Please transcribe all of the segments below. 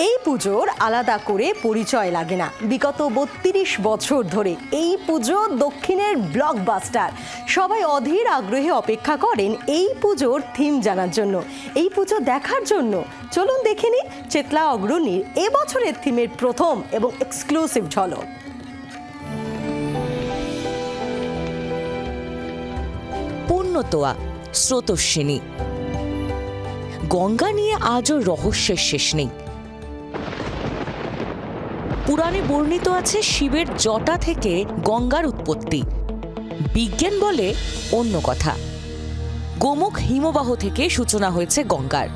এই পুজোর আলাদা করে পরিচয় লাগে না। বিগত ৩২ বছর ধরে এই পুজো দক্ষিণের ব্লকবাস্টার। সবাই অধীর আগ্রহে অপেক্ষা করেন এই পুজোর থিম জানার জন্য, এই পুজো দেখার জন্য। চলুন দেখে নিই চেতলা অগ্রণীর এবছরের থিমের প্রথম এবং এক্সক্লুসিভ ঝলক। পূর্ণতোয়া স্রোতস্বিনী। গঙ্গা নিয়ে আজও রহস্যের শেষ নেই। পুরাণে বর্ণিত আছে শিবের জটা থেকে গঙ্গার উৎপত্তি। বিজ্ঞান বলে অন্য কথা। গোমুখ হিমবাহ থেকে সূচনা হয়েছে গঙ্গার।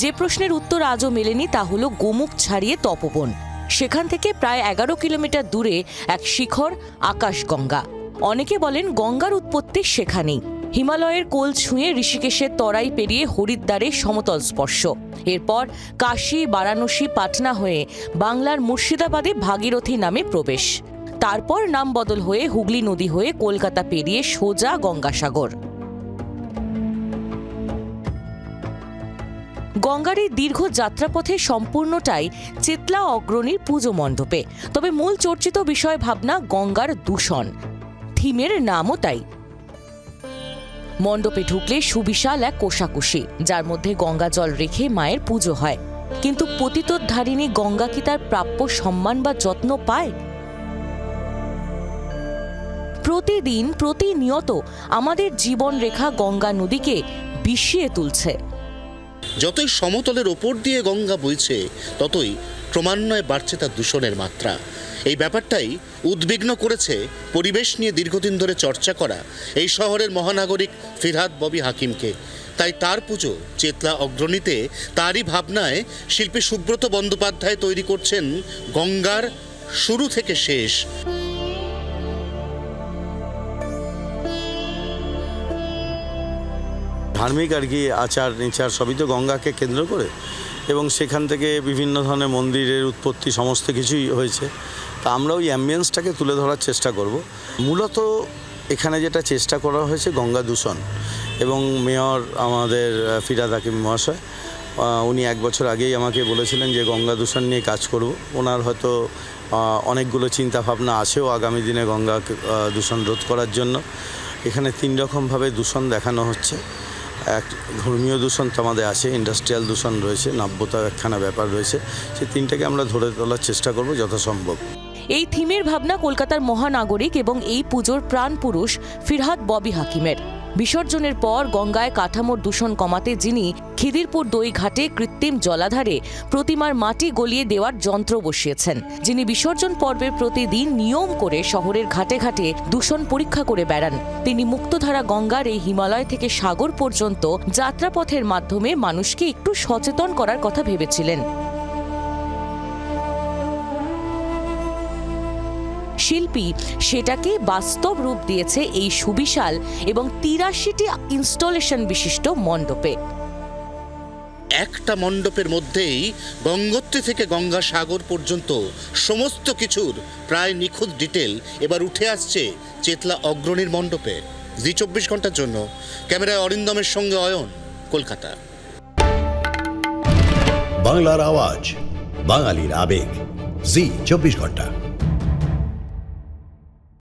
যে প্রশ্নের উত্তর আজও মেলেনি তা হল গোমুখ ছাড়িয়ে তপোবন। সেখান থেকে প্রায় 11 কিলোমিটার দূরে এক শিখর আকাশগঙ্গা। অনেকে বলেন গঙ্গার উৎপত্তি সেখানেই। হিমালয়ের কোল ছুঁয়ে ঋষিকেশের তরাই পেরিয়ে হরিদ্বারে সমতল স্পর্শ, এরপর কাশী, বারাণসী, পাটনা হয়ে বাংলার মুর্শিদাবাদে ভাগীরথী নামে প্রবেশ, তারপর নাম বদল হয়ে হুগলি নদী হয়ে কলকাতা পেরিয়ে সোজা গঙ্গাসাগর। গঙ্গার এই দীর্ঘ যাত্রাপথে সম্পূর্ণটাই চেতলা অগ্রণীর পুজো মণ্ডপে। তবে মূল চর্চিত বিষয় ভাবনা গঙ্গার দূষণ। থিমের নামও তাই। মণ্ডপে ঢুকলে সুবিশাল এক কোষাকুষি, যার মধ্যে গঙ্গা জল রেখে মায়ের পুজো হয়। কিন্তু পতিতোদ্ধারিণী গঙ্গা কি তার প্রাপ্য সম্মান বা যত্ন পায়? প্রতিদিন প্রতিনিয়ত আমাদের জীবন রেখা গঙ্গা নদীকে বিষিয়ে তুলছে। যতই সমতলের ওপর দিয়ে গঙ্গা বইছে, ততই ক্রমান্বয়ে বাড়ছে তার দূষণের মাত্রা। এই ব্যাপারটাই উদ্বিগ্ন করেছে পরিবেশ নিয়ে দীর্ঘদিন ধরে চর্চা করা এই শহরের মহানাগরিক ফিরহাদ ববি হাকিমকে। তাই তার পুজো চেতলা অগ্রণীতে তারই ভাবনায় শিল্পী সুব্রত বন্দ্যোপাধ্যায় তৈরি করছেন গঙ্গার শুরু থেকে শেষ। ধার্মিক আর কি আচার নিচার সবই তো গঙ্গাকে কেন্দ্র করে, এবং সেখান থেকে বিভিন্ন ধরনের মন্দিরের উৎপত্তি সমস্ত কিছুই হয়েছে। তা আমরা ওই অ্যাম্বিয়েন্সটাকে তুলে ধরার চেষ্টা করব। মূলত এখানে যেটা চেষ্টা করা হয়েছে গঙ্গা দূষণ, এবং মেয়র আমাদের ফিরহাদ হাকিম মহাশয় উনি 1 বছর আগেই আমাকে বলেছিলেন যে গঙ্গা দূষণ নিয়ে কাজ করব। ওনার হয়তো অনেকগুলো চিন্তাভাবনা আছেও আগামী দিনে গঙ্গা দূষণ রোধ করার জন্য। এখানে 3 রকমভাবে দূষণ দেখানো হচ্ছে। এক ধর্মীয় দূষণ তো আমাদের আছে, ইন্ডাস্ট্রিয়াল দূষণ রয়েছে, নাব্যতা একখানা ব্যাপার রয়েছে। সেই 3টাকে আমরা ধরে তোলার চেষ্টা করব যথাসম্ভব। এই থিমের ভাবনা কলকাতার মহানাগরিক এবং এই পুজোর প্রাণ পুরুষ ফিরহাদ ববি হাকিমের। বিসর্জনের পর গঙ্গায় কাঠামোর দূষণ কমাতে যিনি খিদিরপুর দই ঘাটে কৃত্রিম জলাধারে প্রতিমার মাটি গলিয়ে দেওয়ার যন্ত্র বসিয়েছেন, যিনি বিসর্জন পর্বে প্রতিদিন নিয়ম করে শহরের ঘাটে ঘাটে দূষণ পরীক্ষা করে বেড়ান, তিনি মুক্তধারা গঙ্গার এই হিমালয় থেকে সাগর পর্যন্ত যাত্রাপথের মাধ্যমে মানুষকে একটু সচেতন করার কথা ভেবেছিলেন। শিল্পী সেটাকে বাস্তব রূপ দিয়েছে এই সুবিশাল এবং 83টি ইনস্টলেশন বিশিষ্ট মণ্ডপে। একটা মণ্ডপের মধ্যেই গঙ্গোত্রী থেকে গঙ্গাসাগর পর্যন্ত সমস্ত কিছুর প্রায় নিখুঁত ডিটেল এবার উঠে আসছে চেতলা অগ্রণীর মণ্ডপে। জি 24 ঘন্টার জন্য ক্যামেরায় অরিন্দমের সঙ্গে অয়ন, কলকাতা। বাংলার আওয়াজ, বাঙালির আবেগ, জি 24 ঘন্টা।